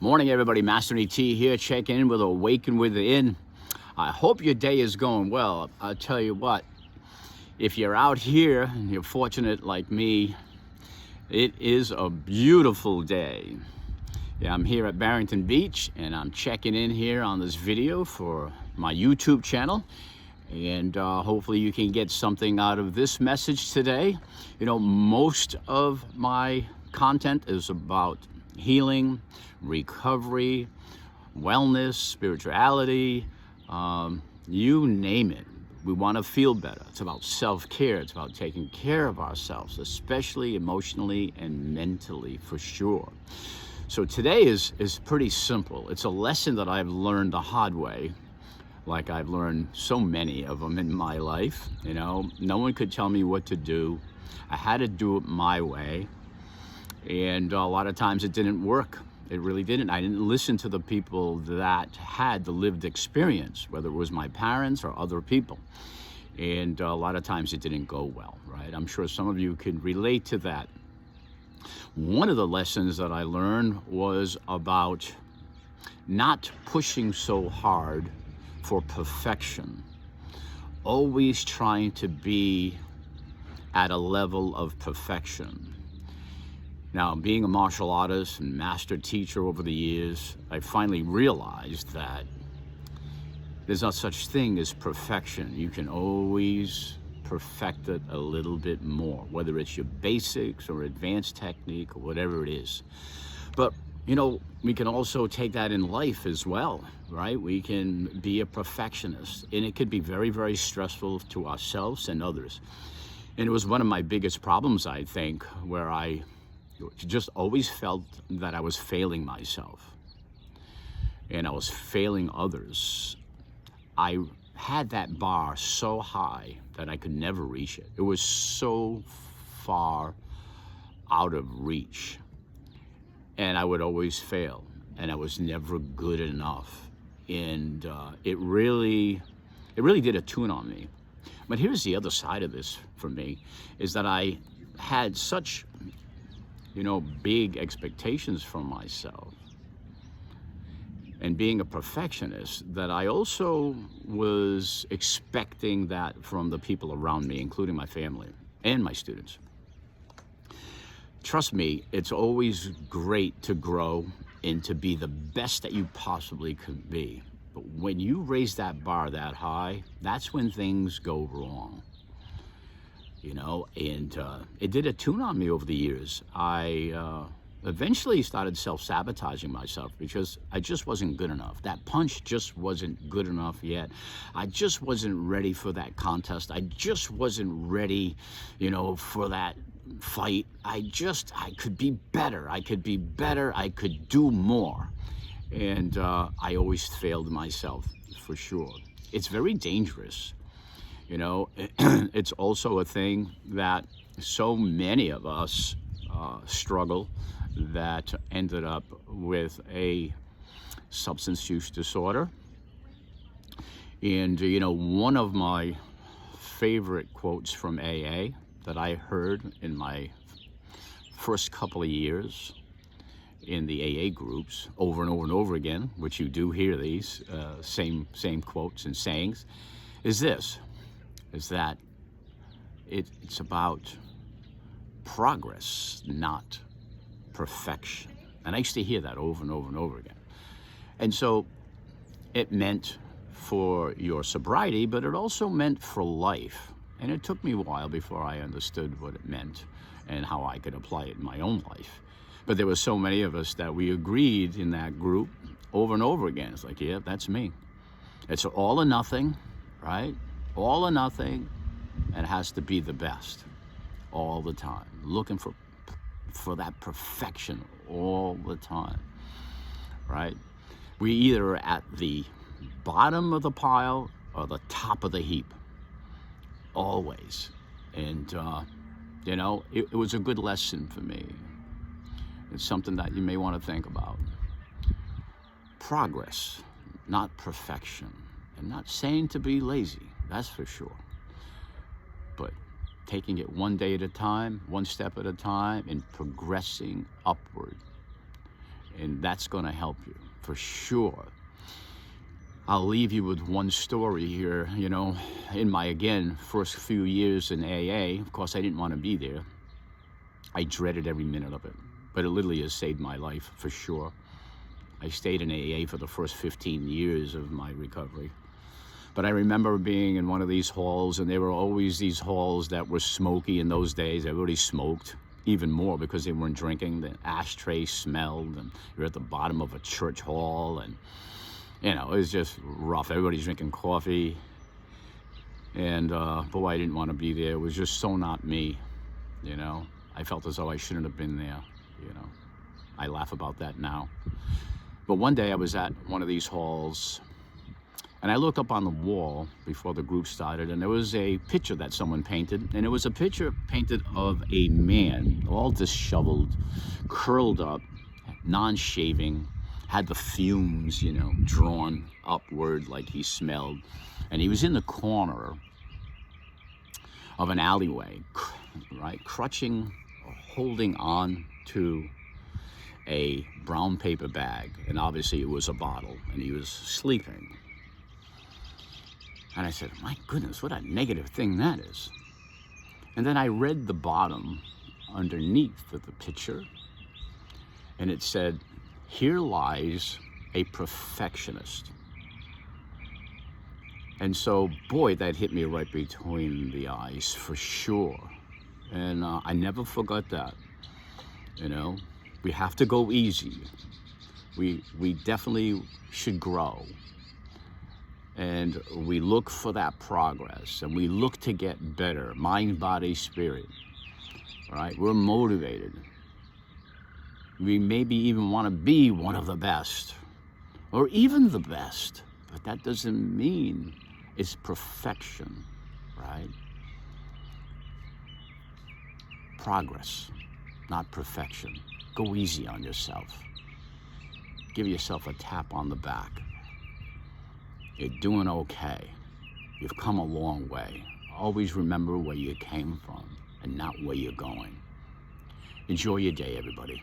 Morning, everybody. Master ET here, checking in with Awaken Within. I hope your day is going well. I'll tell you what, if you're out here and you're fortunate like me, it is a beautiful day. Yeah, I'm here at Barrington Beach and I'm checking in here on this video for my YouTube channel. And hopefully you can get something out of this message today. You know, most of my content is about healing, recovery, wellness, spirituality, you name it. We want to feel better. It's about self-care. It's about taking care of ourselves, especially emotionally and mentally, for sure. So today is pretty simple. It's a lesson that I've learned the hard way, like I've learned so many of them in my life. You know, no one could tell me what to do. I had to do it my way. And a lot of times it didn't work. It really didn't. I didn't listen to the people that had the lived experience, whether it was my parents or other people. And a lot of times it didn't go well, right? I'm sure some of you can relate to that. One of the lessons that I learned was about not pushing so hard for perfection, always trying to be at a level of perfection. Now, being a martial artist and master teacher over the years, I finally realized that there's no such thing as perfection. You can always perfect it a little bit more, whether it's your basics or advanced technique or whatever it is. But, you know, we can also take that in life as well, right? We can be a perfectionist, and it could be very, very stressful to ourselves and others. And it was one of my biggest problems, I think, where I just always felt that I was failing myself and I was failing others. I had that bar so high that I could never reach it. It was so far out of reach, and I would always fail, and I was never good enough. And it really did a tune on me. But here's the other side of this for me, is that I had such, you know, big expectations from myself, and being a perfectionist, that I also was expecting that from the people around me, including my family and my students. Trust me, it's always great to grow and to be the best that you possibly could be. But when you raise that bar that high, that's when things go wrong. You know, and it did a tune on me over the years. I eventually started self-sabotaging myself because I just wasn't good enough. That punch just wasn't good enough yet. I just wasn't ready for that contest. I just wasn't ready, you know, for that fight. I could be better. I could be better. I could do more. And I always failed myself, for sure. It's very dangerous. You know, it's also a thing that so many of us struggle, that ended up with a substance use disorder. And, you know, one of my favorite quotes from AA that I heard in my first couple of years in the AA groups over and over and over again, which you do hear these same quotes and sayings, is this. Is that it's about progress, not perfection. And I used to hear that over and over and over again. And so it meant for your sobriety, but it also meant for life. And it took me a while before I understood what it meant and how I could apply it in my own life. But there were so many of us that we agreed in that group over and over again. It's like, yeah, that's me. It's all or nothing, right? All or nothing, and it has to be the best all the time. Looking for that perfection all the time, right? We either are at the bottom of the pile or the top of the heap, always. And, you know, it was a good lesson for me. It's something that you may want to think about. Progress, not perfection. I'm not saying to be lazy. That's for sure. But taking it one day at a time, one step at a time, and progressing upward. And that's going to help you for sure. I'll leave you with one story here. You know, in my, again, first few years in AA, of course, I didn't want to be there. I dreaded every minute of it, but it literally has saved my life for sure. I stayed in AA for the first 15 years of my recovery. But I remember being in one of these halls, and there were always these halls that were smoky in those days. Everybody smoked, even more because they weren't drinking. The ashtray smelled, and you're at the bottom of a church hall, and you know, it was just rough. Everybody's drinking coffee, and boy, I didn't want to be there. It was just so not me, you know. I felt as though I shouldn't have been there, you know. I laugh about that now. But one day I was at one of these halls, and I looked up on the wall before the group started, and there was a picture that someone painted, and it was a picture painted of a man, all disheveled, curled up, non-shaving, had the fumes, you know, drawn upward like he smelled, and he was in the corner of an alleyway, right, crutching, or holding on to a brown paper bag, and obviously it was a bottle, and he was sleeping. And I said, my goodness, what a negative thing that is. And then I read the bottom underneath of the picture, and it said, here lies a perfectionist. And so, boy, that hit me right between the eyes for sure. And I never forgot that. You know, we have to go easy. We definitely should grow. And we look for that progress, and we look to get better, mind, body, spirit, all right? We're motivated. We maybe even want to be one of the best, or even the best, but that doesn't mean it's perfection, right? Progress, not perfection. Go easy on yourself. Give yourself a tap on the back. You're doing okay. You've come a long way. Always remember where you came from and not where you're going. Enjoy your day, everybody.